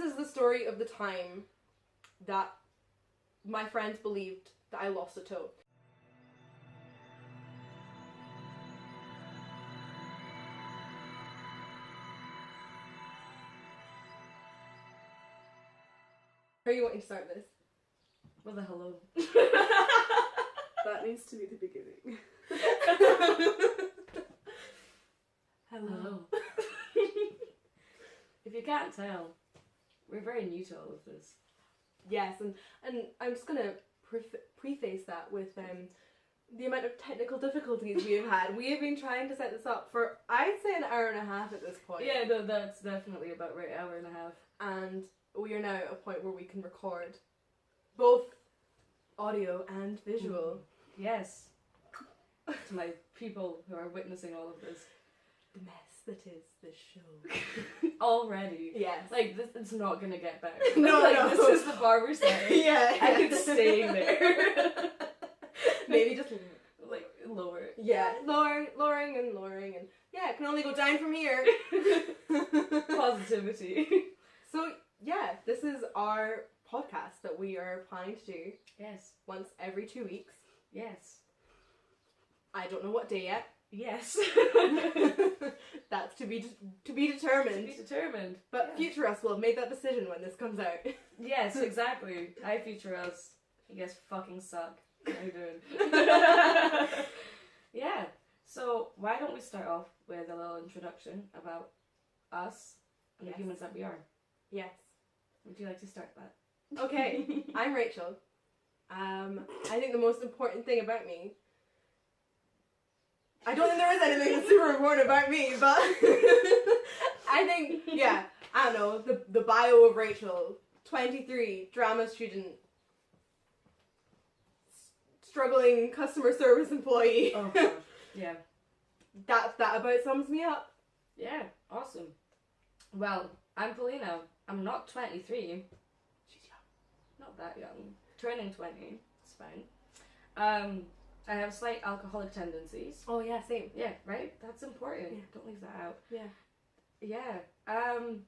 is the story of the time that my friends believed that I lost a toe. How are you wanting to start this? With a hello. That needs to be the beginning. Hello. If you can't tell, we're very new to all of this. Yes, and I'm just going to preface that with the amount of technical difficulties we have had. We have been trying to set this up for, I'd say, an hour and a half at this point. Yeah, no, that's definitely about right, hour and a half. And we are now at a point where we can record both audio and visual. Yes. To my people who are witnessing all of this. The mess that is this show. Already. Yes. Like, this it's not gonna get better. No, like, no. This is the bar we're setting. Yeah. And it's staying there. Maybe just like, lower. yeah, lowering and yeah, it can only go down from here. Positivity. So yeah, this is our podcast that we are planning to do Yes. once every 2 weeks. Yes. I don't know what day yet. Yes. That's to be To determined. be determined. But Yeah. future us will have made that decision when this comes out. Yes, exactly. Hi, future us. You guys fucking suck. How you doing? Yeah. So why don't we start off with a little introduction about us and Yes. the humans that we are? Yes. Would you like to start that? Okay, I'm Rachel. I think the most important thing about me, I don't think there is anything that's super important about me, but I think, yeah, I don't know, the bio of Rachel, 23, drama student, struggling customer service employee. Oh gosh. Yeah. That about sums me up. Yeah. Awesome. Well, I'm Paulina. I'm not 23. She's young. Not that young. Turning 20. It's fine. I have slight alcoholic tendencies. Oh yeah, same. Yeah, right? That's important. Yeah. Don't leave that out. Yeah. Yeah. I'm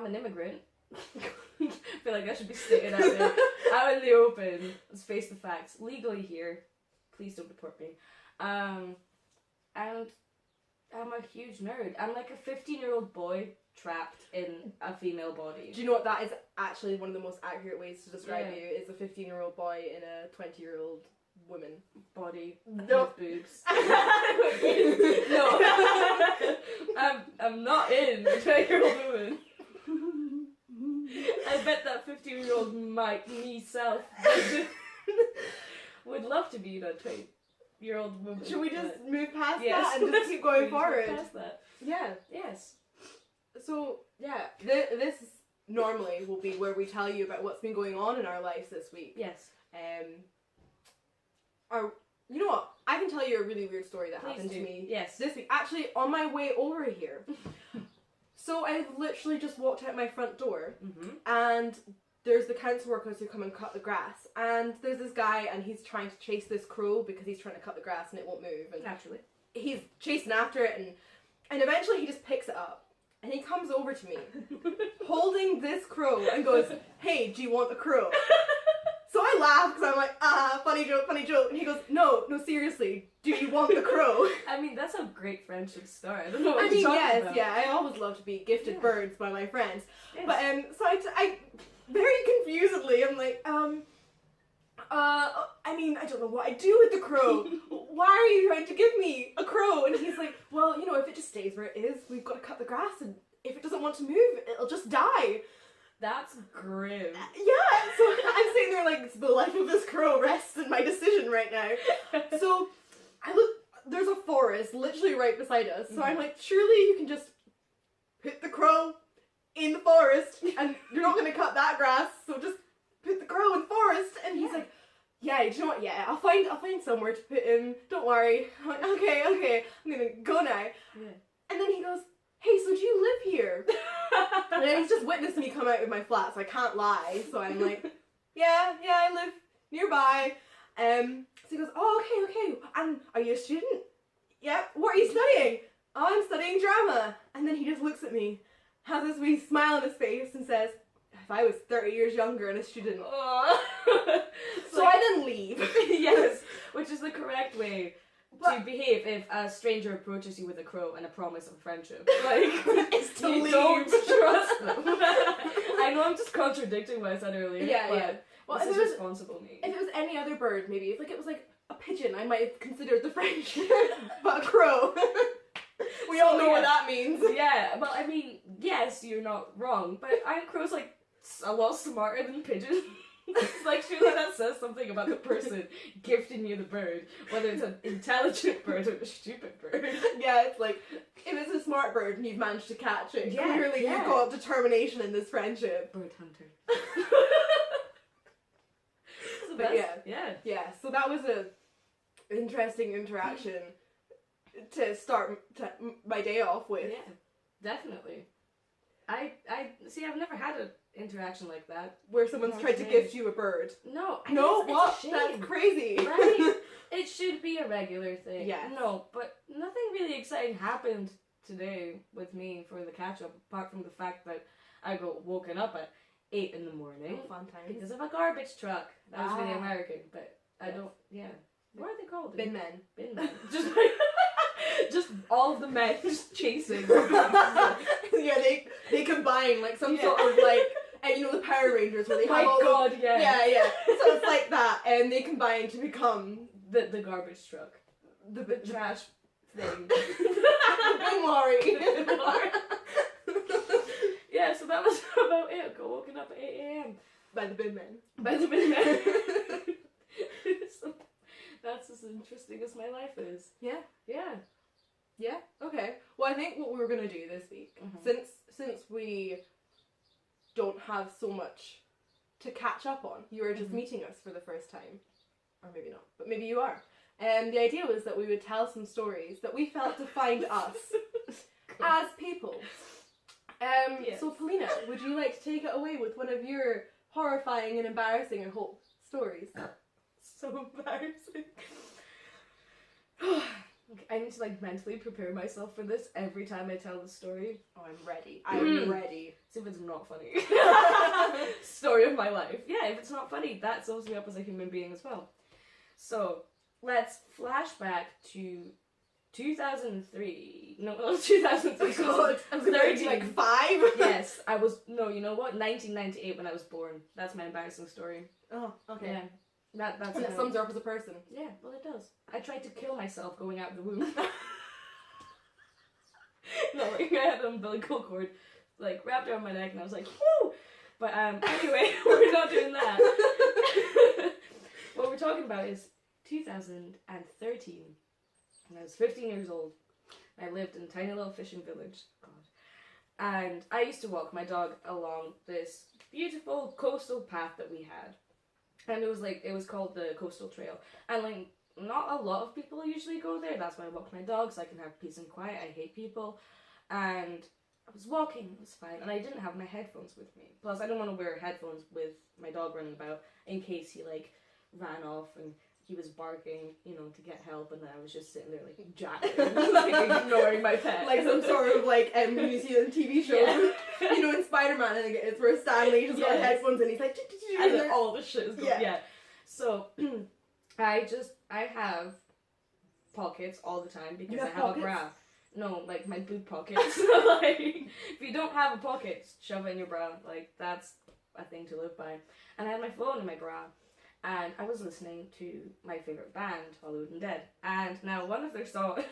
an immigrant. I feel like I should be stating out there. Out in the open. Let's face the facts. Legally here. Please don't deport me. And I'm a huge nerd. I'm like a 15-year-old boy trapped in a female body. Do you know what that is actually one of the most accurate ways to describe Yeah. you? Is a 15-year-old boy in a 20-year-old woman. Body No. with boobs. No. I'm not in a 20-year-old woman. I bet that 15-year-old myself would love to be in a 20-year-old woman. Should we just move past Yes. that and just keep going Please move forward? past that. Yeah. Yes. So, yeah, this normally will be where we tell you about what's been going on in our lives this week. Yes. You know what? I can tell you a really weird story that Please happened do. to me Yes. this week. Actually, on my way over here. So I've literally just walked out my front door, Mm-hmm. and there's the council workers who come and cut the grass, and there's this guy, and he's trying to chase this crow because he's trying to cut the grass and it won't move, and Naturally. he's chasing after it, and eventually he just picks it up, and he comes over to me, holding this crow, and goes, "Hey, do you want the crow?" So I laugh, because I'm like, funny joke, and he goes, no, seriously, do you want the crow? I mean, that's a great friendship start. I don't know what I you're mean, talking yes, about. yeah, I always love to be gifted Yeah. birds by my friends. Yes. But, so I very confusedly, I'm like, I mean, I don't know what I do with the crow. Why are you trying to give me a crow? And he's like, well, you know, if it just stays where it is, we've got to cut the grass, and if it doesn't want to move, it'll just die. That's grim. Yeah, so I'm sitting there like, the life of this crow rests in my decision right now. So I look, there's a forest literally right beside us, so I'm like, surely you can just put the crow in the forest, and you're not going to cut that grass, so just put the crow in the forest. And he's like, yeah, do you know what, yeah, I'll find somewhere to put him, don't worry. I'm like, okay, I'm going to go now. Yeah. And then he goes, hey, so do you live here? And then he's just witnessed me come out of my flat, so I can't lie. So I'm like, yeah, I live nearby. So he goes, oh, okay. And are you a student? Yep. What are you studying? Oh, I'm studying drama. And then he just looks at me, has this wee smile on his face and says, if I was 30 years younger and a student. So I then leave. Yes, which is the correct way But- to behave if a stranger approaches you with a crow and a promise of friendship. Like, It's to you leave. don't trust them. I know I'm just contradicting what I said earlier. Yeah, but yeah. Well, this if is it was responsible me. if it was any other bird, maybe if it was like a pigeon, I might have considered the friendship. But a crow, we all know what that means. Yeah, well, I mean, yes, you're not wrong, but aren't crows like a lot smarter than pigeons? Like, surely that says something about the person gifting you the bird, whether it's an intelligent bird or a stupid bird. Yeah, it's like if it's a smart bird and you've managed to catch it, Yeah, clearly yeah. you've got determination in this friendship. Bird hunter. So But yeah. Yeah, so that was a interesting interaction to start my day off with. Yeah, definitely. I see. I've never had an interaction like that. Where someone's No, tried to today. gift you a bird. No, No, it's what? a shame. That's crazy. Right? It should be a regular thing. Yes. No, but nothing really exciting happened today with me for the catch up, apart from the fact that I got woken up at 8 in the morning Oh, fun times. because of a garbage truck. That was really Ah. American, but I Yes. don't. Yeah. What are they called? Bin men. Bin men. Just all of the men just chasing. Yeah, they combine like some sort of like, and you know the Power Rangers where they My have all God, yeah. yeah. So it's like that, and they combine to become The garbage truck. the The trash thing. bin lorry. Yeah, so that was about it. I got woken up at 8 a.m. By the bin men. by the minute. So that's as interesting as my life is. Yeah. Yeah. Yeah. Okay. Well, I think what we were gonna do this week, Mhm. since we don't have so much to catch up on, you are just Mhm. meeting us for the first time, or maybe not, but maybe you are. And the idea was that we would tell some stories that we felt defined us as people. Yes. So Polina, would you like to take it away with one of your horrifying and embarrassing, I hope, stories? So embarrassing. Okay, I need to like mentally prepare myself for this every time I tell the story. Oh, I'm ready. I'm ready. See if it's not funny. Story of my life. Yeah, if it's not funny, that sums me up as a human being as well. So, let's flash back to 2003. No, 2003. Oh God, I was 13, 13. like 5? Yes, I was, no, you know what? 1998 when I was born. That's my embarrassing story. Oh, okay. Yeah. That's And that it. sums her up as a person. Yeah, well it does. I tried to kill myself going out of the womb. No, like I had an umbilical cord like wrapped around my neck and I was like, whoo! But anyway, we're not doing that. What we're talking about is 2013. And I was 15 years old. I lived in a tiny little fishing village. God. And I used to walk my dog along this beautiful coastal path that we had. And it was called the Coastal Trail. And like, not a lot of people usually go there. That's why I walk my dog, so I can have peace and quiet. I hate people. And I was walking, it was fine. And I didn't have my headphones with me. Plus, I don't want to wear headphones with my dog running about in case he like ran off and he was barking, you know, to get help. And then I was just sitting there like jacking, like ignoring my pet. Like some sort of like New Zealand TV show. Yeah. You know, in Spider-Man, I think it is, where Stanley just got Yes. headphones and he's like, And then all the shit is going. Yeah. Yeah. So I have pockets all the time because You I have have pockets? a bra. No, like my boob pockets. Like, if you don't have a pocket, shove it in your bra. Like, that's a thing to live by. And I had my phone in my bra. And I was listening to my favourite band, Hollywood and Dead. And now one of their songs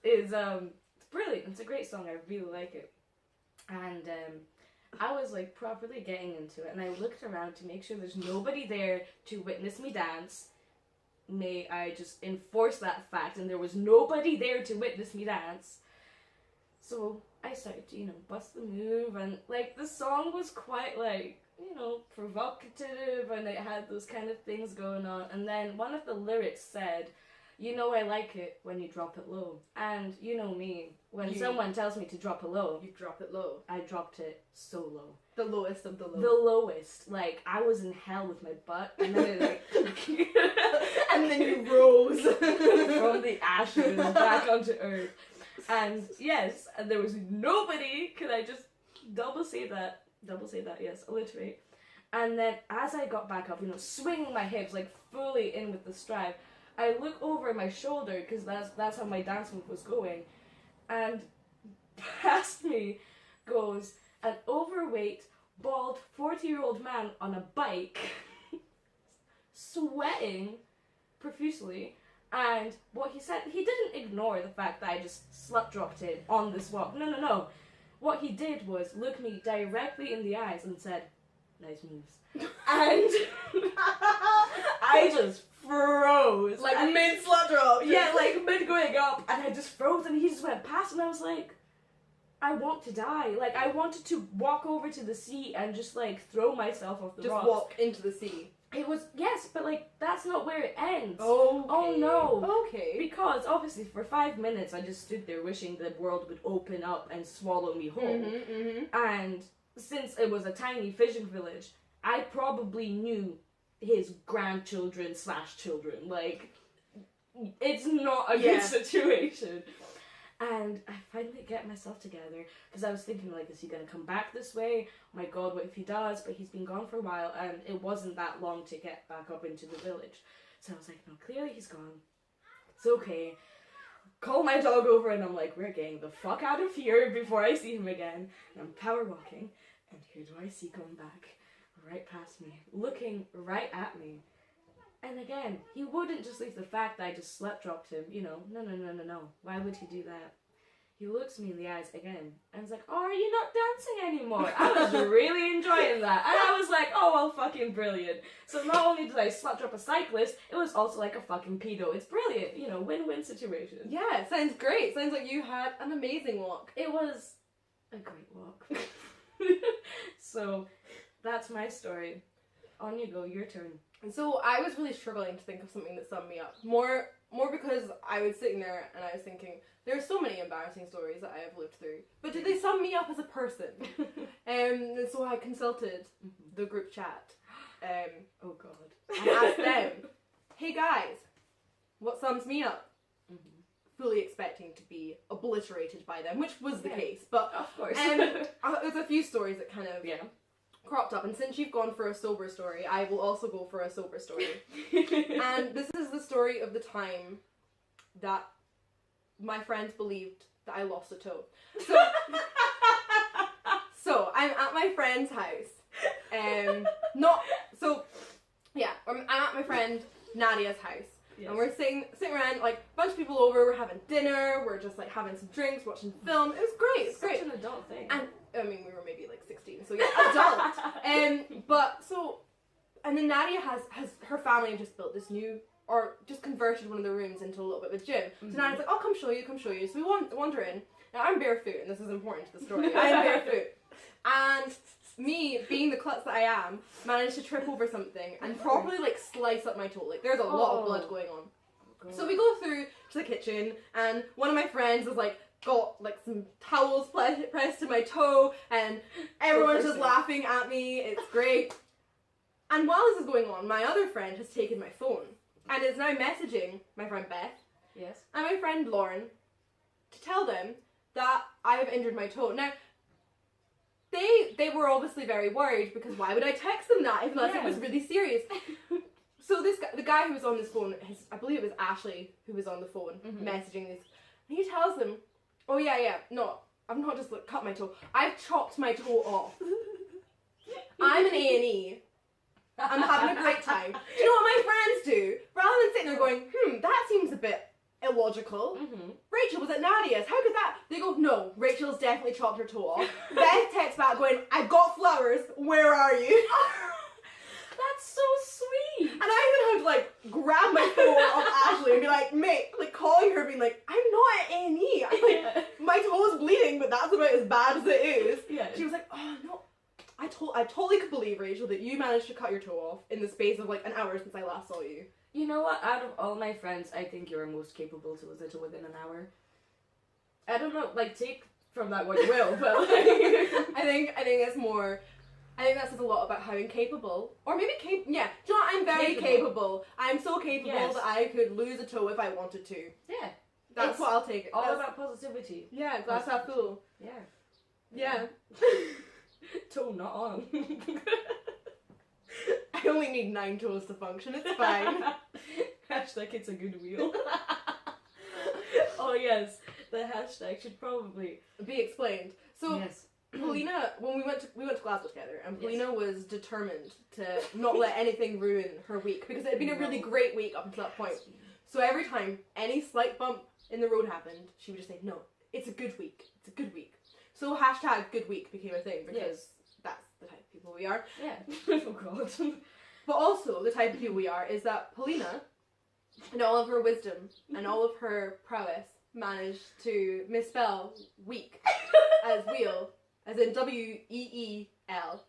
is it's brilliant. It's a great song. I really like it. And I was like properly getting into it, and I looked around to make sure there's nobody there to witness me dance. May I just enforce that fact, and there was nobody there to witness me dance. So I started to, you know, bust the move, and like the song was quite like, you know, provocative, and it had those kind of things going on. And then one of the lyrics said, "You know I like it when you drop it low." And you know me, when someone tells me to drop it low, You drop it low. I dropped it so low. The lowest of the low. The lowest. Like, I was in hell with my butt, and then it like... And then you rose. from the ashes back onto earth. And yes, and there was nobody. Could I just double say that, yes, alliterate. And then as I got back up, swinging my hips, like fully in with the stride, I look over my shoulder, because that's how my dance move was going, and past me goes an overweight, bald 40-year-old man on a bike, sweating profusely. And what he said, he didn't ignore the fact that I just slut dropped him on this walk. No. What he did was look me directly in the eyes and said, "Nice moves." And I just froze. Like mid slut drop. Yeah, like mid going up, and I just froze, and he just went past, and I was like, I want to die. Like, I wanted to walk over to the sea and just, like, throw myself off the rocks. Just walk into the sea. It was, yes, but, like, that's not where it ends. Okay. Oh, no. Okay. Because, obviously, for 5 minutes, I just stood there wishing the world would open up and swallow me whole. And since it was a tiny fishing village, I probably knew his grandchildren / children. Like, it's not a good situation. And I finally get myself together, because I was thinking, like, is he going to come back this way? Oh my god, what if he does? But he's been gone for a while, and it wasn't that long to get back up into the village. So I was like, no, clearly he's gone. It's okay. Call my dog over, and I'm like, we're getting the fuck out of here before I see him again. And I'm power walking, and who do I see coming back? Right past me, looking right at me. And again, he wouldn't just leave the fact that I just slut dropped him, No. Why would he do that? He looks me in the eyes again, and he's like, "Oh, are you not dancing anymore?" I was really enjoying that. And I was like, oh, well, fucking brilliant. So not only did I slut drop a cyclist, it was also like a fucking pedo. It's brilliant, win-win situation. Yeah, sounds great. Sounds like you had an amazing walk. It was a great walk. So, that's my story. On you go, your turn. And so I was really struggling to think of something that summed me up. More because I was sitting there and I was thinking, there are so many embarrassing stories that I have lived through. But do they sum me up as a person? And so I consulted the group chat. Oh god. And asked them, hey guys, what sums me up? Fully expecting to be obliterated by them, which was the case. But of course. there's a few stories that kind of cropped up, and since you've gone for a sober story, I will also go for a sober story. And this is the story of the time that my friends believed that I lost a toe. So I'm at my friend's house. I'm at my friend Nadia's house. Yes. And we're sitting around, like, a bunch of people over, we're having dinner, we're just, like, having some drinks, watching film. It was great, it's great. Such an adult thing. And, I mean, we were maybe, like, 16, so yeah, adult. And then Nadia has her family have just built this new, or just converted one of the rooms into a little bit of a gym. So Nadia's like, oh, come show you. So we wander in. Now, I'm barefoot, and this is important to the story. I'm barefoot. And me, being the klutz that I am, managed to trip over something and properly, like, slice up my toe. Like, there's a lot of blood going on. God. So we go through to the kitchen, and one of my friends has, like, got, like, some towels pressed to my toe, and everyone's just laughing at me. It's great. And while this is going on, my other friend has taken my phone and is now messaging my friend Beth and my friend Lauren to tell them that I have injured my toe. Now, they were obviously very worried, because why would I text them that unless it was really serious? So this guy, the guy who was on this phone, I believe it was Ashley who was on the phone messaging this, and he tells them, oh no, I've not just cut my toe, I've chopped my toe off. I'm an A&E. I'm having a great time. Do you know what my friends do? Rather than sitting there going, that seems a bit illogical. Rachel was at Nadia's. How could that? They go, no, Rachel's definitely chopped her toe off. Beth texts back going, I've got flowers. Where are you? That's so sweet. And I even had to, like, grab my phone off Ashley and be like, mate, like, calling her, being like, I'm not at A&E. I'm like, my toe's bleeding, but that's about as bad as it is. Yeah. She was like, oh no. I totally could believe, Rachel, that you managed to cut your toe off in the space of, like, an hour since I last saw you. You know what? Out of all my friends, I think you're most capable to lose it within an hour. I don't know, like, take from that what you will, but like, I think it's more. I think that says a lot about how incapable, or maybe yeah. Do you know what? I'm very capable. I'm so capable that I could lose a toe if I wanted to. Yeah. That's It's what I'll take. all That's- about positivity. Yeah, glass half full. Yeah. Yeah. Toe not on. I only need 9 toes to function. It's fine. Hashtag it's a good wheel. Oh yes, the hashtag should probably Be explained. So yes. Paulina, when we went to Glasgow together, and Yes. Paulina was determined to not let anything ruin her week because it had been a really great week up until that point. So every time any slight bump in the road happened, she would just say, "No, it's a good week. It's a good week." So hashtag good week became a thing because that's the type of people we are. Yeah. Oh god. But also the type of people we are is that Paulina, in all of her wisdom and all of her prowess, managed to misspell week as wheel, as in W-E-E-L.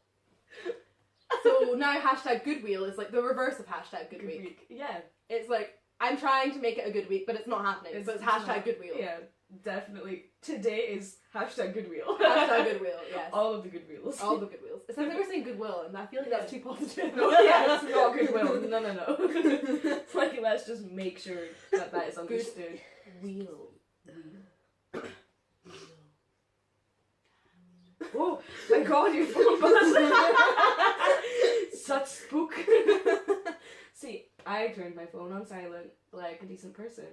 So now hashtag good wheel is like the reverse of hashtag good week. Yeah. It's like, I'm trying to make it a good week, but it's not happening. So it's hashtag not- good wheel. Yeah, definitely. Today is hashtag good wheel. Hashtag good wheel, yes. All of the good wheels. All the good wheels. It sounds like we're saying goodwill, and I feel like that's too positive. No, yeah, it's not goodwill. No. It's like, let's just make sure that that is understood. Wheel. Oh my god, your phone buzzed. Such spook. See, I turned my phone on silent like a decent person.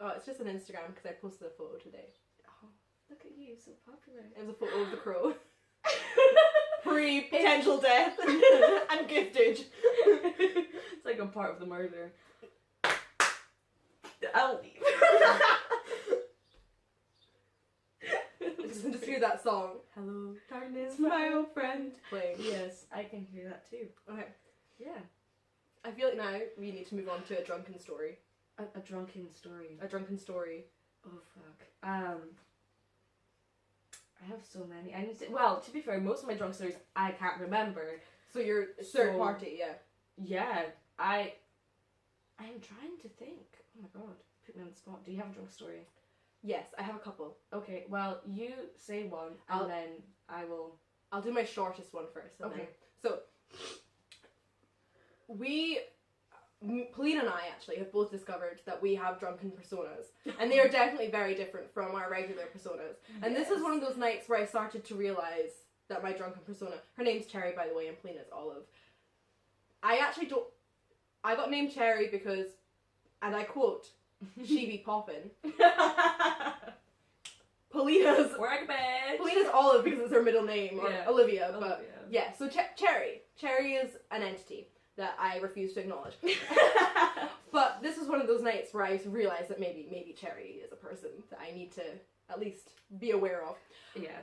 Oh, it's just an Instagram because I posted a photo today. Oh, look at you, so popular. It was a photo of the crow. Pre-potential death and giftage. It's like a part of the murder. I'll leave. Just hear that song. Hello, darkness, my old friend. Playing. Yes, I can hear that too. Okay. Yeah. I feel like now we need to move on to a drunken story. A drunken story. A drunken story. Oh fuck. I have so many. I need to. Well, to be fair, most of my drunk stories I can't remember. So you're third So- party, yeah. Yeah, I am trying to think. Oh my god, put me on the spot. Do you have a drunk story? Yes, I have a couple. Okay, well, you say one, I'll- and then I will. I'll do my shortest one first. And Okay. then- So, Pauline and I actually have both discovered that we have drunken personas. And they are definitely very different from our regular personas. And this is one of those nights where I started to realise that my drunken persona, her name's Cherry by the way, and Paulina's Olive. I got named Cherry because, and I quote, she be poppin'. Paulina's Work bitch. Olive because it's her middle name, or Yeah. Olivia, but Olivia. yeah, so Cherry is an entity that I refuse to acknowledge. But this was one of those nights where I realised that maybe Cherry is a person that I need to at least be aware of. Yeah.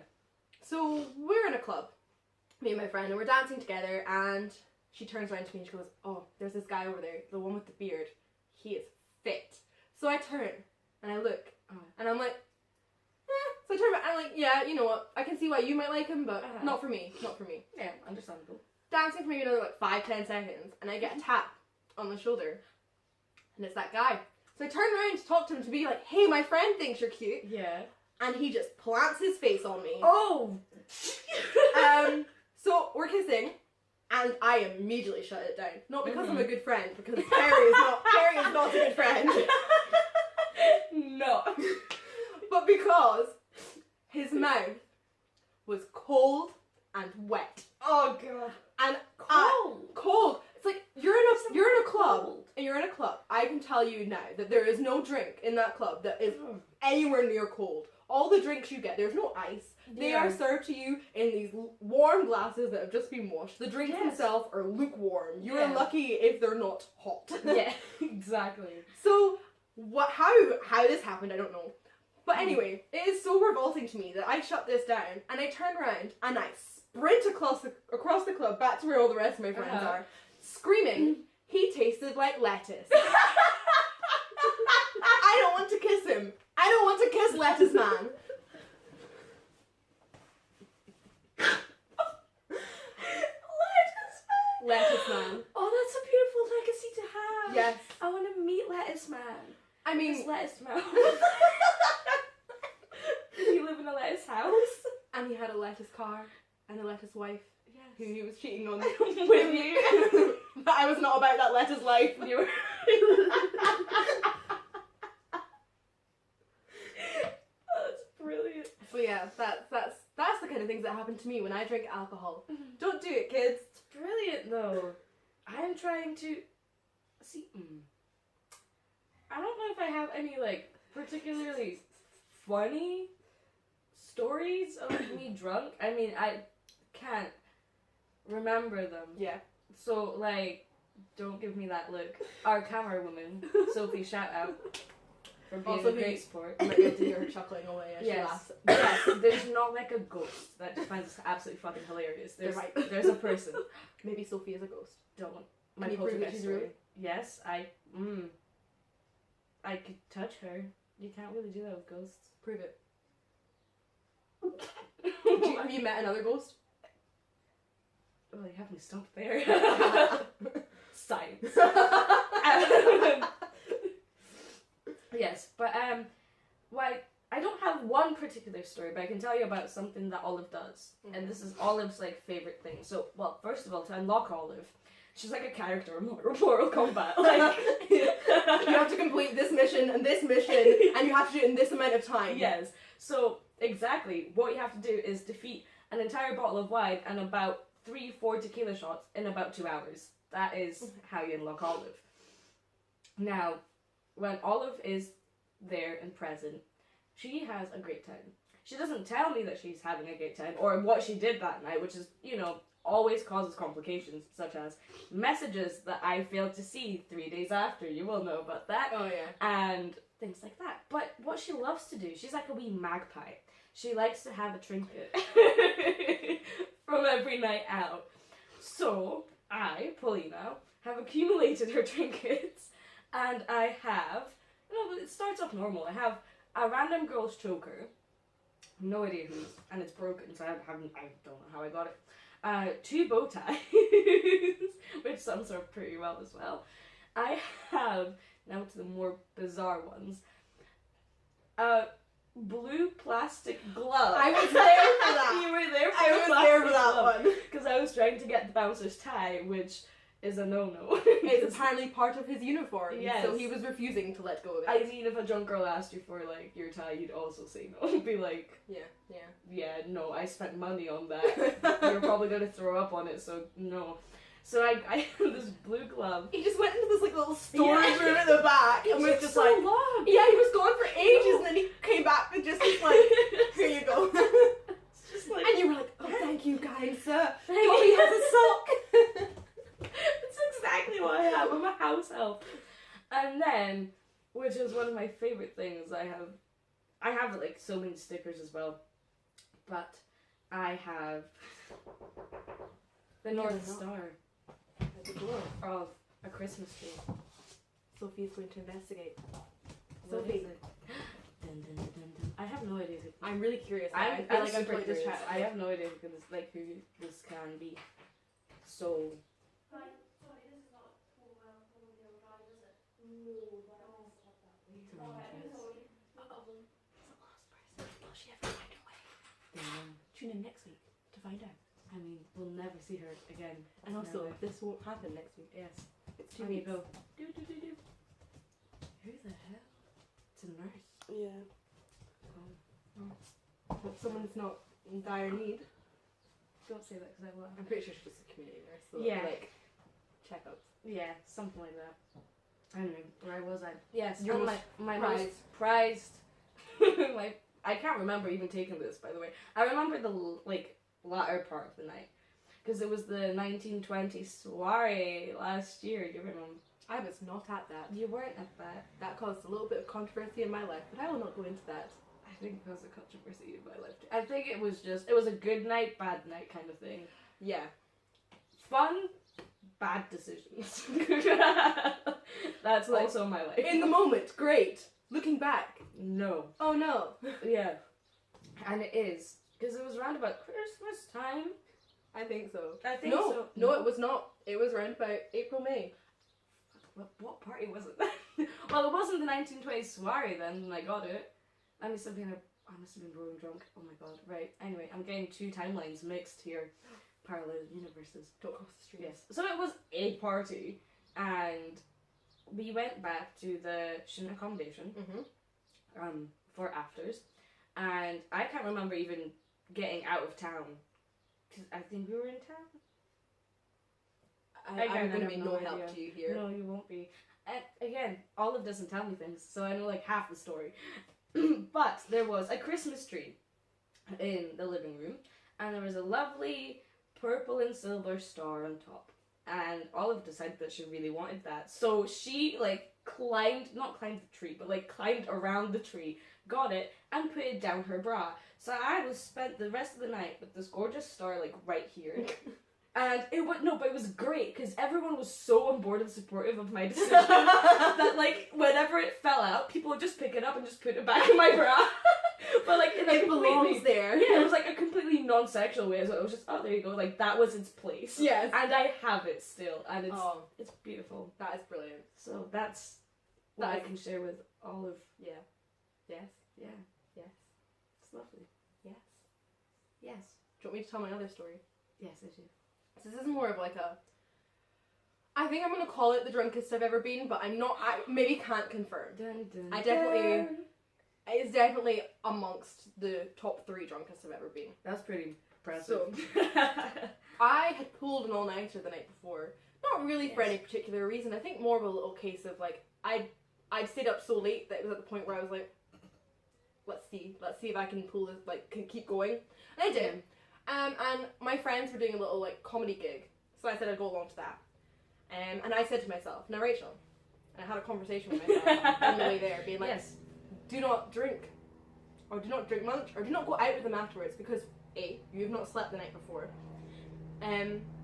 So we're in a club, me and my friend, and we're dancing together, and she turns around to me and she goes, "Oh, there's this guy over there, the one with the beard. He is fit." So I turn and I look, and I'm like, So I turn back and I'm like, yeah, you know what, I can see why you might like him, but not for me, not for me. Yeah, understandable. Dancing for maybe another like 5-10 seconds, and I get a tap on the shoulder, and it's that guy. So I turn around to talk to him to be like, "Hey, my friend thinks you're cute," Yeah. and he just plants his face on me. Oh! So we're kissing, and I immediately shut it down. Not because I'm a good friend, because Terry is not a good friend, No. but because his mouth was cold and wet. Oh god. And Cold. cold. It's like you're in a club, Cold. and you're in a club. I can tell you now that there is no drink in that club that is anywhere near cold. All the drinks you get, there's no ice. They Yeah. are served to you in these warm glasses that have just been washed. The drinks Yes. themselves are lukewarm. You Yeah. are lucky if they're not hot. Yeah, exactly. So how this happened, I don't know. But anyway, it is so revolting to me that I shut this down and I turn around and I sprint across the club back to where all the rest of my friends are, screaming, "He tasted like lettuce." I don't want to kiss him. I don't want to kiss Lettuce Man. Lettuce Man. Oh, that's a beautiful legacy to have. Yes. I want to meet Lettuce Man. I mean, This lettuce man. Did he live in a lettuce house? and he had a lettuce car and a lettuce wife who Yes. he was cheating on With me. But I was not about that lettuce life. You were. kind of things that happen to me when I drink alcohol. Don't do it, kids. It's brilliant though. I'm trying to see. I don't know if I have any like particularly funny stories of me drunk. I mean, I can't remember them. Yeah. So like, don't give me that look. Our camera woman, Sophie, shout out for being Also a great sport. You might be able to hear her chuckling away as she Yes, laughs. yes. There's not like a ghost that just finds us absolutely fucking hilarious. There's a person. Maybe Sophie is a ghost. Don't. Can you prove that she's real? Yes, I could touch her. You can't really do that with ghosts. Prove it. Have you met another ghost? Well, you have me stumped there. Science. Yes, but why? I don't have one particular story, but I can tell you about something that Olive does, and this is Olive's like favorite thing. So, well, first of all, to unlock Olive, she's like a character in Mortal Kombat. Like, you have to complete this mission, and you have to do it in this amount of time. Yes. So exactly, what you have to do is defeat an entire bottle of wine and about 3-4 tequila shots in about 2 hours. That is how you unlock Olive. Now, when Olive is there and present, she has a great time. She doesn't tell me that she's having a great time or what she did that night, which is, always causes complications, such as messages that I failed to see 3 days after. You will know about that. Oh, yeah. And things like that. But what she loves to do, she's like a wee magpie. She likes to have a trinket from every night out. So, I, Paulina, have accumulated her trinkets, and I have, it starts off normal. I have a random girl's choker, no idea whose, and it's broken, so I don't know how I got it. 2 bow ties, which sums up pretty well as well. I have, now to the more bizarre ones, a blue plastic glove. I was there for that. You were there for I was there for that one. Because I was trying to get the bouncer's tie, which is a no-no. It's apparently part of his uniform, yes. so he was refusing to let go of it. I mean, if a drunk girl asked you for, like, your tie, you'd also say no. Be like, yeah, no, I spent money on that. You're probably going to throw up on it, so no. So I have this blue glove. He just went into this like little storage room at the back and was just so like, long. yeah, he was gone for ages, and then he came back with just this like, here you go. It's just like, And you were like, oh, thank you, kind sir. Thank Dobby you. has a sock. That's exactly what I have. I'm a house elf. And then, which is one of my favorite things, I have like so many stickers as well, but I have the North Star of a Christmas tree. Sophie's going to investigate. What Sophie. is it? Dun, dun, dun, dun, dun. I have no idea. I'm really curious. I feel feel like like I'm totally this curious. I have no idea who this can be. So. Tune in next week to find out. I mean, we'll never see her again. And also, Never. this won't happen next week. Yes. It's 2 And you weeks. go, do. Who the hell? It's a nurse. Yeah. Oh. Hope someone's not in dire need. Don't say that because I will. I'm pretty sure she's just a community nurse. So Yeah. like, checkups. Yeah, something like that. Anyway, where was I? Yes, Your and most my most prized. I can't remember even taking this, by the way. I remember the latter part of the night because it was the 1920 soiree last year. You remember? I was not at that. You weren't at that. That caused a little bit of controversy in my life, but I will not go into that. I think it was a controversy in my life. I think it was a good night, bad night kind of thing. Yeah. Fun, bad decisions. That's Like, also my life. In the moment, great. Looking back, No. oh no. Yeah. And it is. Because it was around about Christmas time. I think so. I think no, so. no, it was not. It was around about April, May. What party was it then? Well, it wasn't the 1920s soiree then when I got it. I must have been brewing drunk. Oh my god. Right. Anyway, I'm getting 2 timelines mixed here. Parallel universes. Don't cross the street. Yes. So it was a party, and we went back to the student accommodation Mm-hmm. for afters, and I can't remember even getting out of town. Because I think we were in town. I'm going to be have no idea. help to you here. No, you won't be. And again, Olive doesn't tell me things, so I know like half the story. But there was a Christmas tree in the living room, and there was a lovely purple and silver star on top. And Olive decided that she really wanted that, so she like not climbed the tree, but like climbed around the tree, got it, and put it down her bra. So I spent the rest of the night with this gorgeous star like right here. And it was great because everyone was so on board and supportive of my decision that like whenever it fell out, people would just pick it up and just put it back in my bra. But like it belongs there. Yeah, it was like a completely non-sexual way. So it was just, oh, there you go. Like that was its place. Yes. And I have it still, and it's beautiful. That is brilliant. So that's what I can share with Olive. Yeah. Yes. Yeah. Yes. It's lovely. Yes. Yes. Do you want me to tell my other story? Yes, I do. So this is more of like I think I'm going to call it the drunkest I've ever been, but I maybe can't confirm. Dun, dun, It's definitely amongst the top 3 drunkest I've ever been. That's pretty impressive. So, I had pulled an all-nighter the night before. Not really for any particular reason. I think more of a little case of like, I'd stayed up so late that it was at the point where I was like, let's see if I can pull this, like, can keep going. And I did. And my friends were doing a little like comedy gig, so I said I'd go along to that. And I said to myself, now Rachel, and I had a conversation with myself on the way there, being like, yes. Do not drink, or do not drink lunch, or do not go out with them afterwards, because A, you have not slept the night before,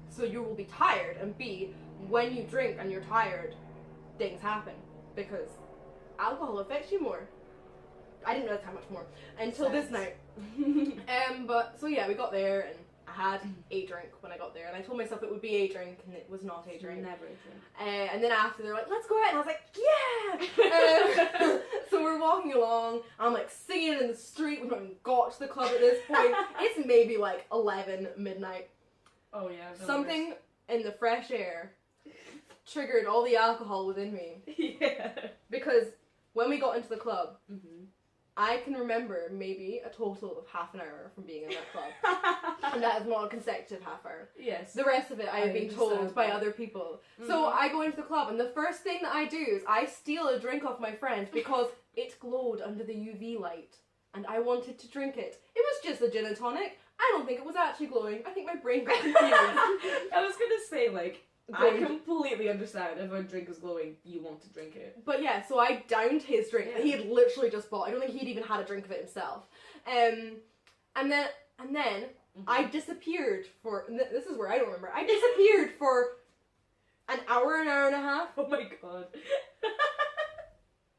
so you will be tired, and B, when you drink and you're tired, things happen, because alcohol affects you more. I didn't realize how much more until this night. But so yeah, we got there and I had a drink when I got there, and I told myself it would be a drink, and it was not a drink. Never a drink. And then after they're like, let's go out, and I was like, yeah. So we're walking along. I'm like singing in the street. We haven't got to the club at this point. It's maybe like 11 midnight. Oh yeah. Something in the fresh air triggered all the alcohol within me. Yeah. Because when we got into the club, mm-hmm. I can remember maybe a total of half an hour from being in that club. And that is not a consecutive half hour. Yes. The rest of it I have been told by other people. Mm-hmm. So I go into the club, and the first thing that I do is I steal a drink off my friend because it glowed under the UV light. And I wanted to drink it. It was just a gin and tonic. I don't think it was actually glowing. I think my brain got confused. I was gonna say, like, I completely understand if a drink is glowing, you want to drink it. But yeah, so I downed his drink that he had literally just bought. I don't think he'd even had a drink of it himself. And then mm-hmm. I disappeared for, this is where I don't remember, I disappeared for an hour and a half. Oh my god.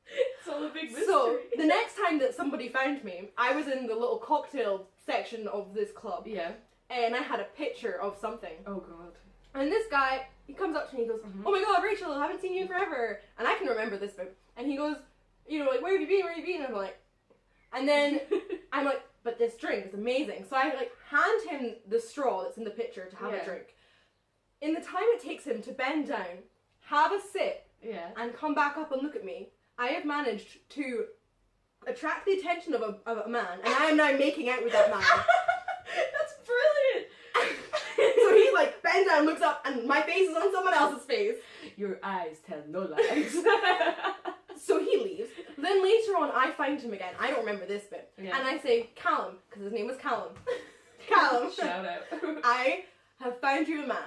It's all a big mystery. So, the next time that somebody found me, I was in the little cocktail section of this club. Yeah. And I had a picture of something. Oh god. And this guy, he comes up to me, he goes, mm-hmm. oh my god, Rachel, I haven't seen you in forever. And I can remember this bit. And he goes, you know, like, where have you been? And I'm like, and then I'm like, but this drink is amazing. So I like hand him the straw that's in the picture to have a drink. In the time it takes him to bend down, have a sip, and come back up and look at me, I have managed to attract the attention of a man, and I am now making out with that man. That's brilliant! So he like bends down, looks up, and my face is on someone else's face. Your eyes tell no lies. So he leaves. Then later on, I find him again. I don't remember this bit. Yeah. And I say, Callum, because his name was Callum. Callum. Shout out. I have found you a man.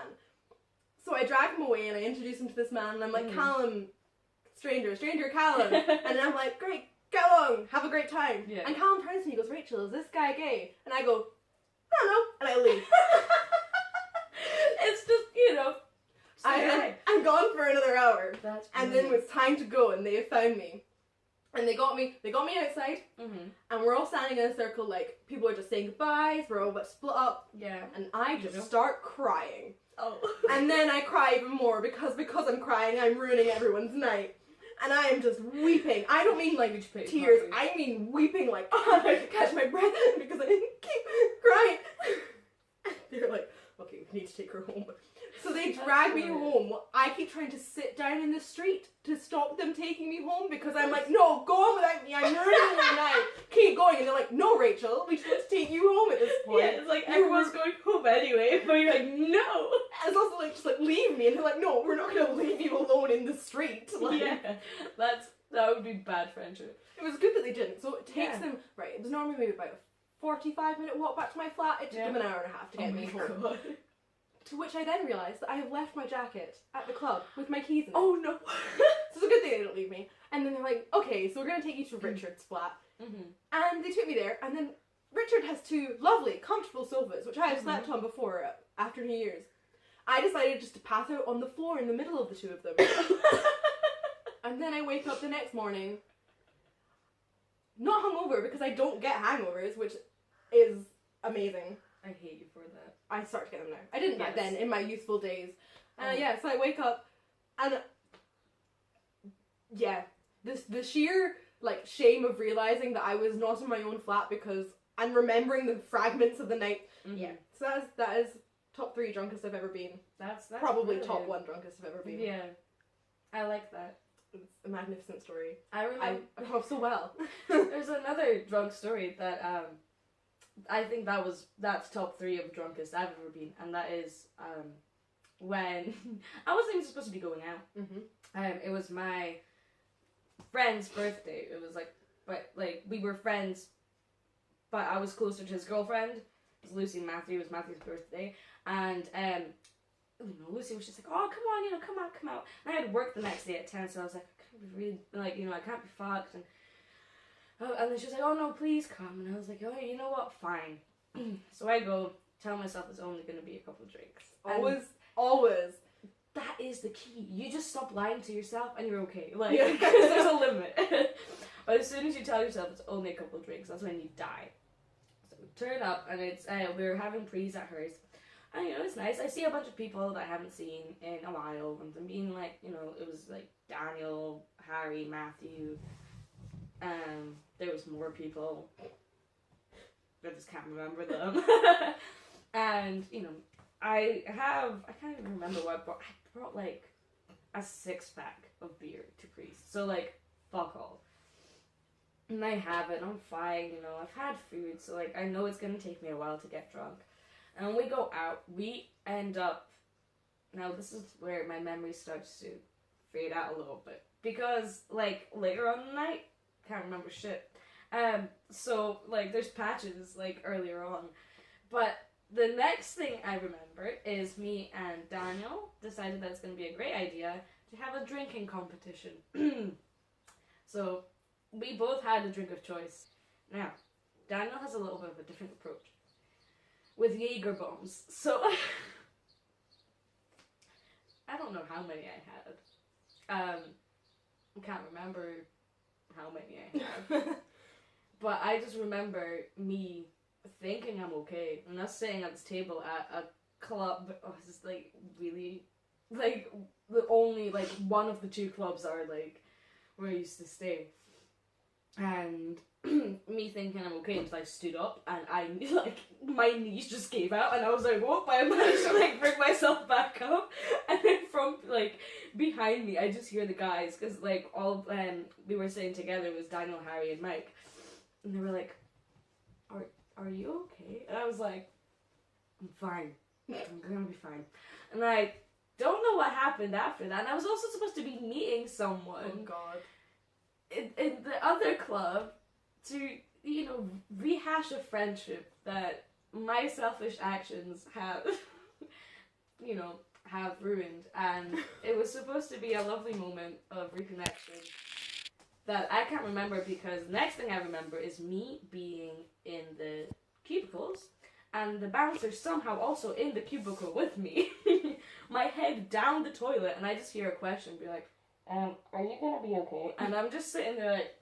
So I drag him away and I introduce him to this man, and I'm like, Callum, stranger Callum. And I'm like, great, get along, have a great time. Yeah. And Callum turns to me and goes, Rachel, is this guy gay? And I go, I don't know. And I leave. It's just, you know, I'm gone for another hour. That's and then it's time to go, and they have found me. And they got me outside, and we're all standing in a circle, like, people are just saying goodbyes, we're all about to split up. Yeah. And I just start crying. Oh. And then I cry even more, because I'm crying, I'm ruining everyone's night. And I am just weeping. I don't mean like tears, I mean weeping like, oh, I have to catch my breath, because I didn't keep crying. They're like, okay, we need to take her home. So they That's drag me brilliant. home. I keep trying to sit down in the street to stop them taking me home because I'm like, no, go on without me. I'm ruining your night. Keep going. And they're like, no, Rachel, we just want to take you home at this point. Yeah, it's like everyone's going home anyway, but you're like, no. It's also like, just like, leave me. And they're like, no, we're not going to leave you alone in the street. Like, Yeah, that would be bad friendship. It was good that they didn't. So it takes Yeah. them, right, it was normally maybe about a 45-minute walk back to my flat. It took them an hour and a half to get me home. God. To which I then realised that I have left my jacket at the club with my keys in it. Oh no. So it's a good thing they didn't leave me. And then they're like, okay, so we're going to take you to Richard's flat. Mm-hmm. And they took me there, and then Richard has two lovely, comfortable sofas, which I have slept on before after New Year's. I decided just to pass out on the floor in the middle of the two of them. And then I wake up the next morning, not hungover, because I don't get hangovers, which is amazing. I hate you for that. I start to get them now. I didn't back Yes. then, in my youthful days. Oh. Yeah, so I wake up, and yeah, the sheer like shame of realizing that I was not in my own flat because and remembering the fragments of the night. Mm-hmm. Yeah, so that is top 3 drunkest I've ever been. That's Probably brilliant. top 1 drunkest I've ever been. Yeah, I like that. It's a magnificent story. I remember. I come up so well. There's another drunk story that I think that's top 3 of drunkest I've ever been, and that is when I wasn't even supposed to be going out. Mm-hmm. It was my friend's birthday. It was we were friends, but I was closer to his girlfriend. It was Lucy and Matthew. It was Matthew's birthday, and Lucy was just like, "Oh, come on, come out." And I had work the next day at 10, so I was like, I can't be really, I can't be fucked. And then she was like, "Oh no, please come." And I was like, "Oh, you know what? Fine." So I go, tell myself it's only going to be a couple of drinks. And Always. that is the key. You just stop lying to yourself and you're okay. Like, Yeah. because there's a limit. But as soon as you tell yourself it's only a couple of drinks, that's when you die. So we turn up and it's, we were having prees at hers. And, it's nice. I see a bunch of people that I haven't seen in a while. And I'm being like, it was like Daniel, Harry, Matthew. There was more people. I just can't remember them. And, I can't even remember what I brought. I brought like a 6-pack of beer to Priest. So like, fuck all. And I have it, and I'm fine, I've had food, so like, I know it's gonna take me a while to get drunk. And when we go out, we end up, now this is where my memory starts to fade out a little bit. Because like, later on in the night, can't remember shit. So like, there's patches like earlier on. But the next thing I remember is me and Daniel decided that it's going to be a great idea to have a drinking competition. So we both had a drink of choice. Now, Daniel has a little bit of a different approach with Jaeger bombs. So I don't know how many I had. I can't remember how many I had. But I just remember me thinking I'm okay, and us sitting at this table at a club. Oh, this is like really, like the only like one of the 2 clubs are like where I used to stay, and me thinking I'm okay until I stood up and I like my knees just gave out and I was like, whoop! I managed to like bring myself back up, and then from like behind me I just hear the guys, because like all we were sitting together, it was Daniel, Harry, and Mike, and they were like, are you okay? And I was like, I'm fine. I'm gonna be fine. And I don't know what happened after that. And I was also supposed to be meeting someone Oh God. in the other club to, rehash a friendship that my selfish actions have, have ruined. And it was supposed to be a lovely moment of reconnection that I can't remember, because the next thing I remember is me being in the cubicles and the bouncer somehow also in the cubicle with me. My head down the toilet, and I just hear a question be like, are you gonna be okay? And I'm just sitting there like,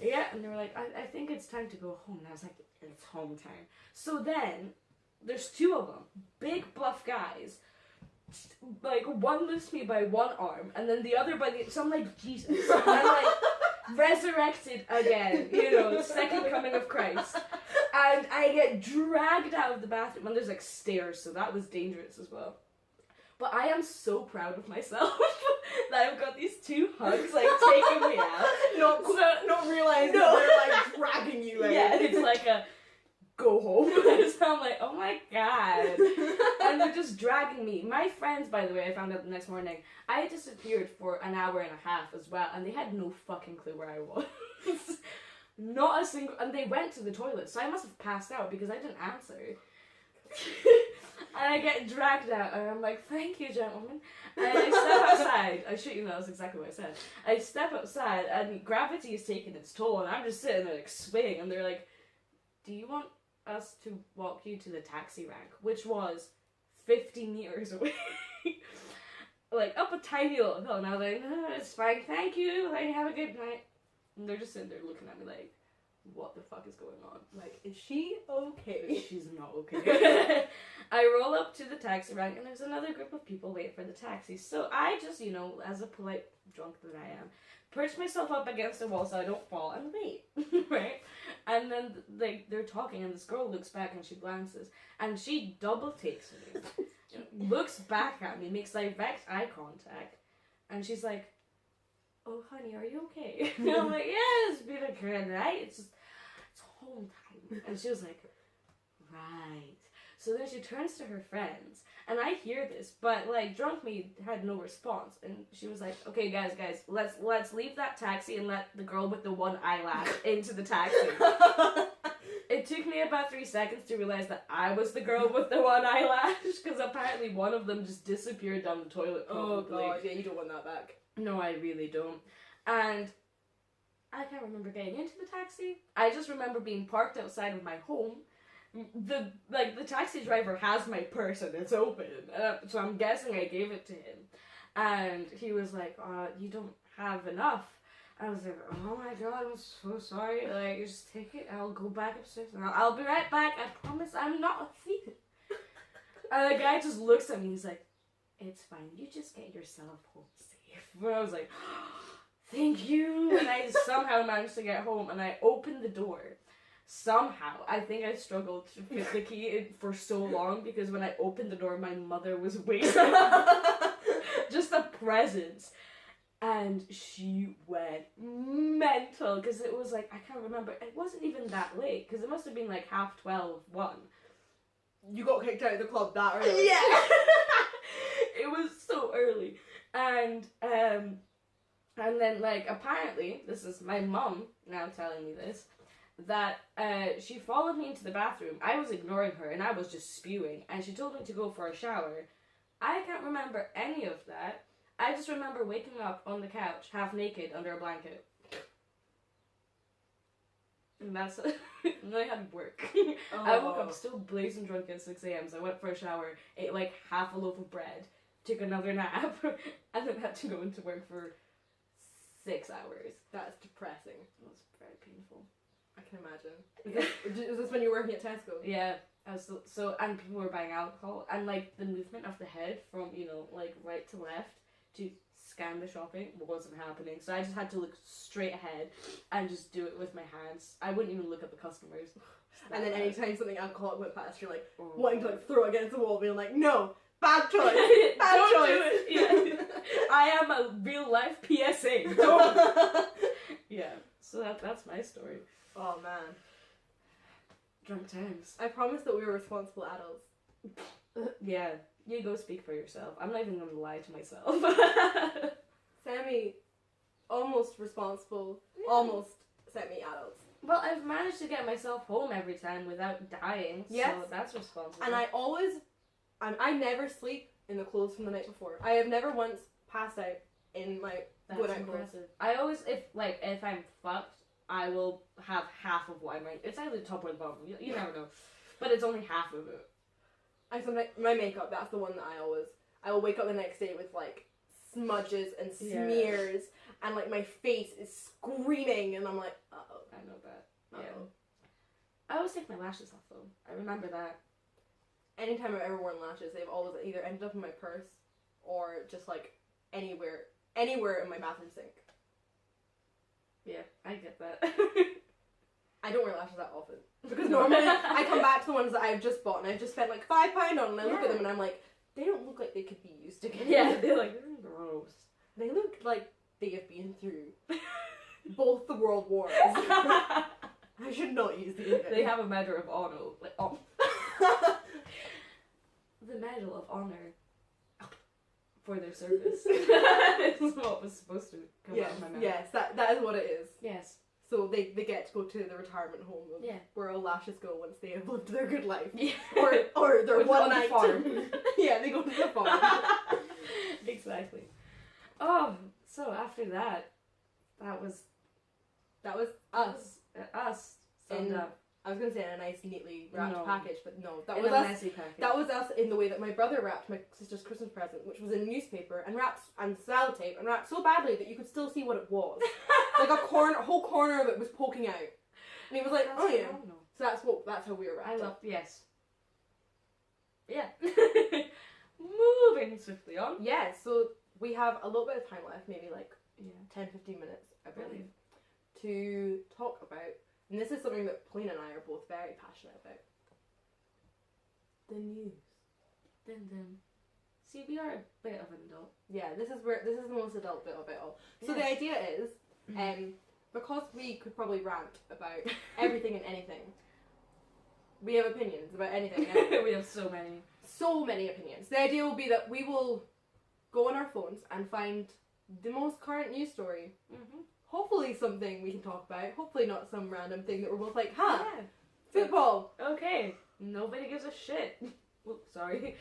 yeah, and they were like, I think it's time to go home. And I was like, it's home time. So then there's 2 of them, big bluff guys. Like, one lifts me by one arm, and then the other by the... So I'm like, Jesus. And I'm like, resurrected again. Second coming of Christ. And I get dragged out of the bathroom, and there's like stairs, so that was dangerous as well. But I am so proud of myself that I've got these 2 hugs, like, taking me out. Not realizing that they're, like, dragging you out. Yeah, it's like a go home. So I'm like, oh my god. And they're just dragging me. My friends, by the way, I found out the next morning, I had disappeared for an hour and a half as well, and they had no fucking clue where I was. Not a single, and they went to the toilet, so I must have passed out because I didn't answer. And I get dragged out, and I'm like, thank you, gentlemen. And I step outside. I shit you, that was exactly what I said. I step outside, and gravity is taking its toll, and I'm just sitting there, like, swaying, and they're like, do you want us to walk you to the taxi rank? Which was 50 meters away. Like, up a tiny little hill, and I was like, no, it's fine, thank you, like, have a good night. And they're just sitting there looking at me like, what the fuck is going on? Like, is she okay? She's not okay. I roll up to the taxi rank, and there's another group of people waiting for the taxi. So I just, you know, as a polite drunk that I am, perch myself up against a wall so I don't fall and wait, right? And then they're talking, and this girl looks back and she glances, and she double takes me, looks back at me, makes direct eye contact, and she's like, oh honey, are you okay? And I'm like, yeah, it's been a good night. It's home time. And she was like, right. So then she turns to her friends, and I hear this, but like drunk me had no response, and she was like, okay guys, let's leave that taxi and let the girl with the one eyelash into the taxi. It took me about 3 seconds to realize that I was the girl with the one eyelash, because apparently one of them just disappeared down the toilet probably. Oh god, yeah, you don't want that back. No, I really don't. And I can't remember getting into the taxi. I just remember being parked outside of my home. The taxi driver has my purse and it's open. So I'm guessing I gave it to him. And he was like, you don't have enough. I was like, oh my god, I'm so sorry. Like, just take it. I'll go back upstairs and I'll be right back. I promise I'm not a thief. And the guy just looks at me. He's like, it's fine. You just get yourself home safe. And I was like, thank you. And I somehow managed to get home, and I opened the door. Somehow, I think I struggled to fit the key in for so long, because when I opened the door, my mother was waiting. Just a presence. And she went mental, because it was like, I can't remember, it wasn't even that late, because it must have been like 1:30. You got kicked out of the club that early? Yeah! It was so early. And then, like, apparently, this is my mum now telling me this, that she followed me into the bathroom. I was ignoring her, and I was just spewing, and she told me to go for a shower. I can't remember any of that. I just remember waking up on the couch, half naked, under a blanket. And that's it. And I had work. Oh. I woke up still blazing drunk at 6 a.m, so I went for a shower, ate like half a loaf of bread, took another nap, and then had to go into work for 6 hours. That's depressing. It was very painful. I can imagine. Is this when you were working at Tesco? Yeah. I was so and people were buying alcohol, and like the movement of the head from, you know, like right to left to scan the shopping wasn't happening. So I just had to look straight ahead and just do it with my hands. I wouldn't even look at the customers. And then anytime something alcoholic went past, you're like wanting to like throw it against the wall, being like, no, bad choice, bad Don't choice. do it. Yeah. I am a real life PSA. Don't. Yeah. So that's my story. Oh man. Drunk times. I promised that we were responsible adults. Yeah. You go speak for yourself. I'm not even going to lie to myself. Semi, almost responsible, almost semi-adults. Well, I've managed to get myself home every time without dying, yes. So that's responsible. And I never sleep in the clothes from the night before. I have never once passed out in my That's go-out impressive. clothes. I always, if I'm fucked, I will have half of what I'm wearing. It's either the top or the bottom. You never know. But it's only half of it. My makeup, that's the one that I will wake up the next day with like smudges and smears, and like my face is screaming, and I'm like, uh-oh. I know that. Uh-oh. Yeah. I always take my lashes off though. I remember that. Anytime I've ever worn lashes, they've always either ended up in my purse or just like anywhere in my bathroom sink. Yeah, I get that. I don't wear lashes that often. Because normally I come back to the ones that I've just bought and I've just spent like £5 on, and I look at them and I'm like, they don't look like they could be used again. Yeah, they're like, gross. They look like they have been through both the world wars. I should not use these again. They have a Medal of Honor. Like, oh. The Medal of Honor for their service. Is what was supposed to come out of my mouth. Yes, that is what it is. Yes. So they get to go to the retirement home where all lashes go once they have lived their good life. Yeah. Or their one night farm. Yeah, they go to the farm. Exactly. Oh, so after that was us. Us summed up. I was gonna say in a nice, neatly wrapped package, but no, that In was a us. messy package. That was us in the way that my brother wrapped my sister's Christmas present, which was in newspaper and wrapped and sellotape and wrapped so badly that you could still see what it was. Like a whole corner of it was poking out, and he was like, That's "Oh yeah." phenomenal. So that's how we were wrapped. I up. love, yes. Yeah. Moving swiftly on. Yeah, so we have a little bit of time left, maybe like Yeah. 10-15 minutes, I believe, Brilliant. to talk about, and this is something that Pauline and I are both very passionate about. The news. Dun dun. See, we are a bit of an adult. Yeah, this is the most adult bit of it all. So the Yes. idea is, because we could probably rant about everything and anything, we have opinions about anything and everything. We have so many. So many opinions. The idea will be that we will go on our phones and find the most current news story. Mm-hmm. Hopefully something we can talk about. Hopefully not some random thing that we're both like, huh, Yeah. football. Okay. Nobody gives a shit. Oops, sorry.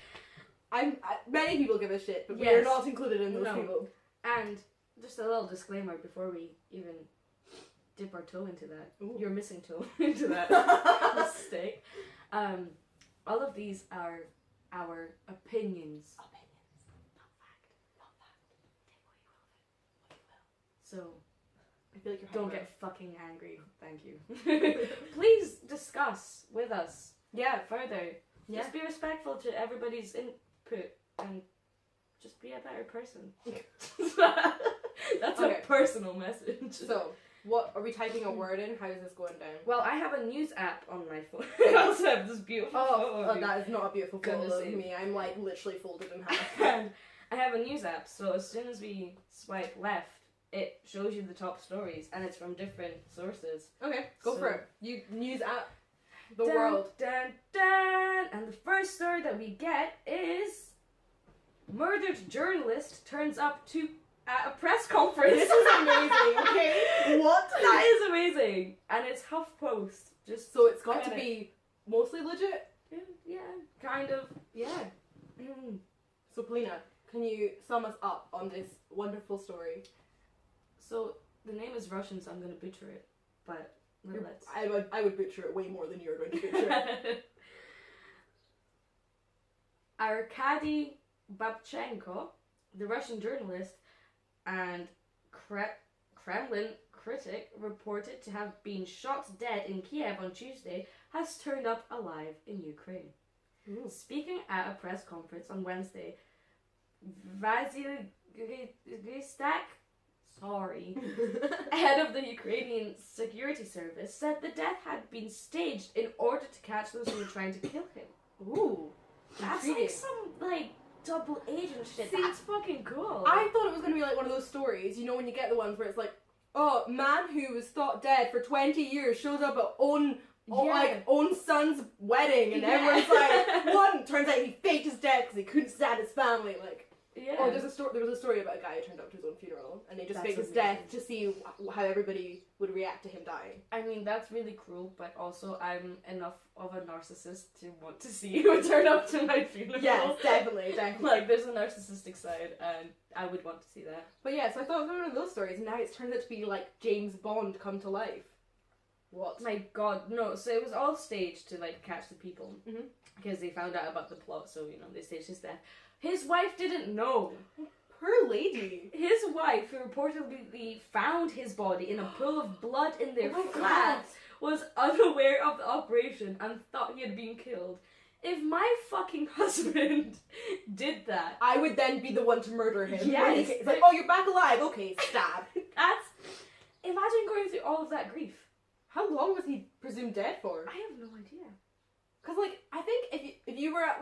Many people give a shit, but we Yes. are not included in those No. people. And just a little disclaimer before we even dip our toe into that. Ooh. Your missing toe into that mistake. All of these are our opinions. Not fact. Take what you will. So I feel like you're don't hyper. get fucking angry. Thank you. Please discuss with us Yeah. further. Yeah. Just be respectful to everybody's input and just be a better person. That's Okay. a personal message. So, what are we typing a word in? How is this going down? Well, I have a news app on my phone. I also have this beautiful photo of you. That is not a beautiful photo Goodness of sake. me. I'm like literally folded in half. And I have a news app, so as soon as we swipe left, it shows you the top stories, and it's from different sources. Okay, go So- for it. You news app the Dun, world. Dun, dun. And the first story that we get is murdered journalist turns up at a press conference. This is amazing. Okay, what? That is amazing, and it's HuffPost. Just So it's got to kinda- be mostly legit. yeah, kind of, yeah. Mm. So Polina, can you sum us up on this wonderful story? So the name is Russian, so I'm gonna butcher it, but let's. I would butcher it way more than you're going to butcher it. Arkady Babchenko, the Russian journalist and Kremlin critic reported to have been shot dead in Kiev on Tuesday, has turned up alive in Ukraine. Ooh. Speaking at a press conference on Wednesday, Vasil Gristak, head of the Ukrainian security service, said the death had been staged in order to catch those who were trying to kill him. Ooh, That's intriguing. like some double agent shit. See, That's fucking cool. I thought it was going to be like one of those stories, you know, when you get the ones where it's like, oh, man who was thought dead for 20 years shows up at own son's wedding, and everyone's like, one, turns out he faked his death because he couldn't stand his family, like. Yeah. Or there was a story about a guy who turned up to his own funeral, and they just That's faked his amazing. death to see how everybody would react to him dying. I mean, that's really cruel, but also I'm enough of a narcissist to want to see you turn up to my funeral. Yes, definitely. Like, there's a narcissistic side, and I would want to see that. But yeah, so I thought it was one of those stories, and now it's turned out to be like James Bond come to life. What? My god, no, so it was all staged to, catch the people. Mhm. Because they found out about the plot, so, they staged his death. His wife didn't know. Poor lady. His wife, who reportedly found his body in a pool of blood in their Oh my flat, was unaware of the operation and thought he had been killed. If my fucking husband did that, I would then be the one to murder him. Yes, It's like, oh, you're back alive. Okay, stab. imagine going through all of that grief. How long was he presumed dead for? I have no idea. Because, I think if you were at,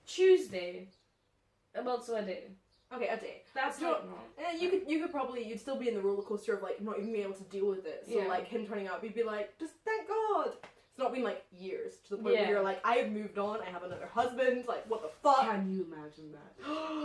Tuesday, Well, so a day. Okay, a day. That's So, not wrong. You'd still be in the roller coaster of like not even being able to deal with it. So Yeah. like him turning up, you'd be like, just thank God. It's not been like years to the point Yeah. where you're like, I have moved on, I have another husband, like what the fuck? Can you imagine that?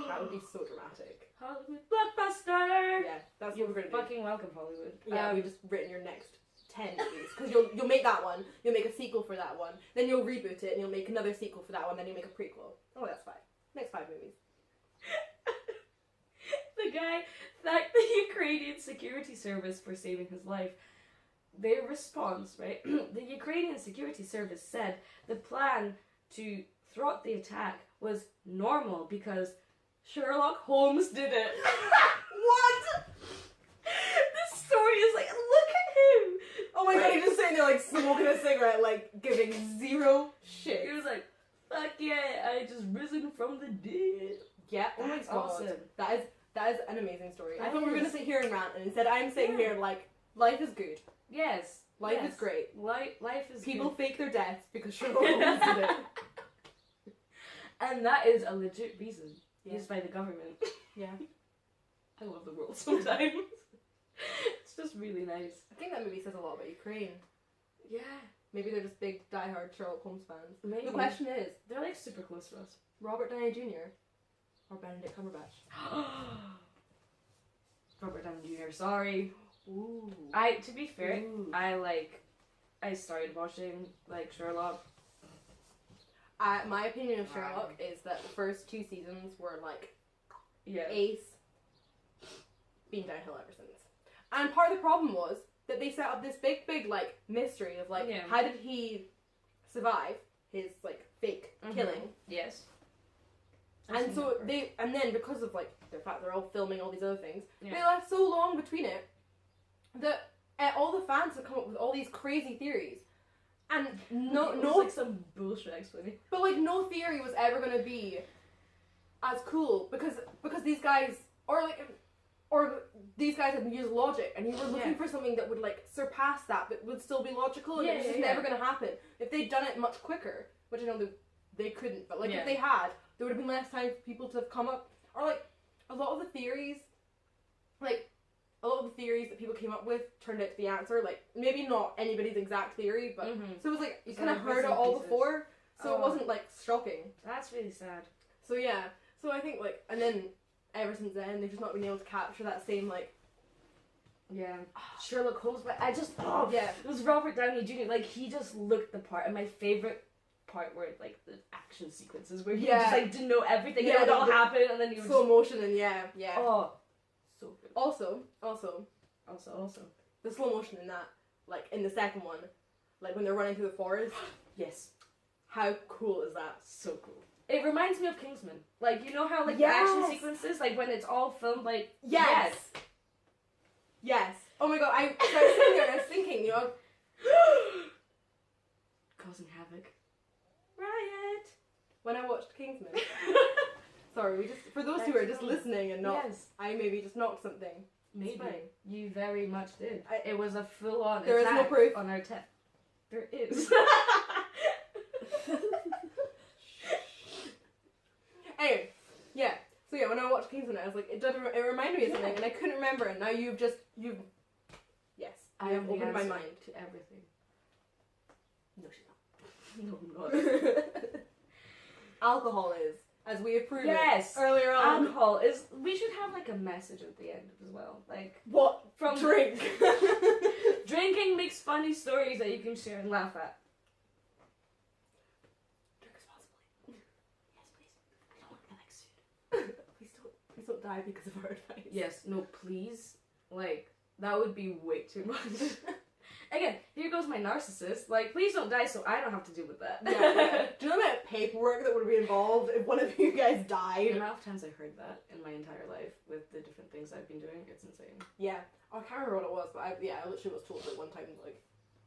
That would be so dramatic. Hollywood blockbuster! Yeah, that's You're what we're gonna do. fucking welcome, Hollywood. Yeah, we've just written your next 10 movies. Because you'll make that one, you'll make a sequel for that one, then you'll reboot it and you'll make another sequel for that one, then you'll make a prequel. Oh, that's 5. Next 5 movies. The guy thanked the Ukrainian security service for saving his life. Their response, right? The Ukrainian security service said the plan to thwart the attack was normal because Sherlock Holmes did it. What? This story is like, look at him! Oh my god, he's just sitting there like smoking a cigarette, like giving zero shit. He was like, fuck yeah, I just risen from the dead. Yeah, oh my That's god. awesome. That is an amazing story. I That thought we were is. gonna sit here and rant, and instead I'm sitting here like, life is good. Yes. Life yes. is great. Life is People good. fake their deaths because Sherlock Holmes did it. And that is a legit reason Yeah. used by the government. Yeah. I love the world sometimes. It's just really nice. I think that movie says a lot about Ukraine. Yeah. Maybe they're just big, diehard Sherlock Holmes fans. Maybe. The question is, They're like super close to us. Robert Downey Jr. or Benedict Cumberbatch? Robert Downey Jr. Sorry. Ooh. To be fair, Ooh. I started watching like Sherlock. My opinion of Sherlock is that the first 2 seasons were like Yeah. ace, been downhill ever since. And part of the problem was that they set up this big like mystery of like, Yeah. how did he survive his like fake killing? Yes. And so and then because of like the fact they're all filming all these other things, Yeah. they left so long between it that all the fans have come up with all these crazy theories, and It was like some bullshit explanation. but like no theory was ever gonna be as cool because these guys or these guys had used logic, and you were looking for something that would like surpass that but would still be logical, and it was just never gonna happen. If they'd done it much quicker, which I know they couldn't, but like if they had, there would have been less time for people to have come up, or like a lot of the theories that people came up with turned out to be the answer. Like maybe not anybody's exact theory, but so it was like you So kind of like heard it bits and all pieces. before, so it Oh. wasn't like shocking. That's really sad. So yeah, so I think like, and then ever since then they've just not been able to capture that same like Yeah. Sherlock Holmes, but I just yeah. it was Robert Downey Jr. Like he just looked the part, and my favorite part were like the action sequences where he just like didn't know everything, and it would all happen, and then he would slow motion and yeah. oh, so good. Also, Also, the slow motion in that, like in the second one, like when they're running through the forest. yes, How cool is that? so cool. It reminds me of Kingsman. Like you know how like Yes. the action sequences, like when it's all filmed, like Yes. Oh my god, I was sitting there and I was thinking, you know, causing havoc. Riot. when I watched Kingsman. Sorry, we just for those who are just listening and not, Yes. I maybe just knocked something. Maybe fine. you very much did. I- It was a full-on There is no attack proof. on our tech. There is. Anyway, yeah. So yeah, when I watched Kingsman, I was like, it reminded me of something, and I couldn't remember. And now you've yes, I you have have the opened my answer mind. to everything. No, she's No, I'm not. not. Alcohol is, as we have proven Yes. earlier on. Alcohol is. We should have like a message at the end as well, like What? from Drink. drinking makes funny stories that you can share and laugh at. Drink responsibly. Yes, please. I don't want to get Epsiode. Please don't die because of our advice. Yes, no, please. Like, that would be way too much. Again, here goes my narcissist. Like, please don't die so I don't have to deal with that. Yeah. Do you know the amount of paperwork that would be involved if one of you guys The died? amount of times I heard that in my entire life with the different things I've been doing, it's insane. Yeah. Oh, I can't remember what it was, but I literally was told that one time, like,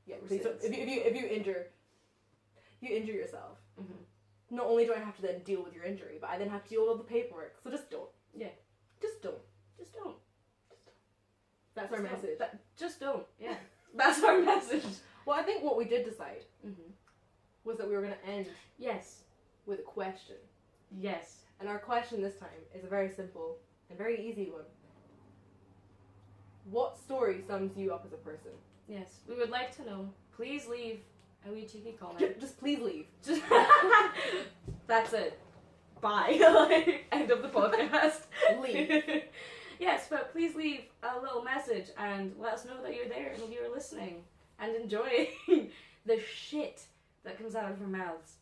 yeah, please Recipients. don't, if you injure yourself, Mm-hmm. not only do I have to then deal with your injury, but I then have to deal with all the paperwork. So just don't. Yeah. Just don't. Just don't. That's our Just don't. message. Just don't. Yeah. That's our message. Well, I think what we did decide Mm-hmm. was that we were going to end Yes. with a question. Yes. And our question this time is a very simple and very easy one. What story sums you up as a person? Yes. We would like to know. Please leave a wee cheeky comment. Just please leave. Just that's it. Bye. End of the podcast. Leave. Yes, but please leave a little message and let us know that you're there and you're listening and enjoying the shit that comes out of our mouths.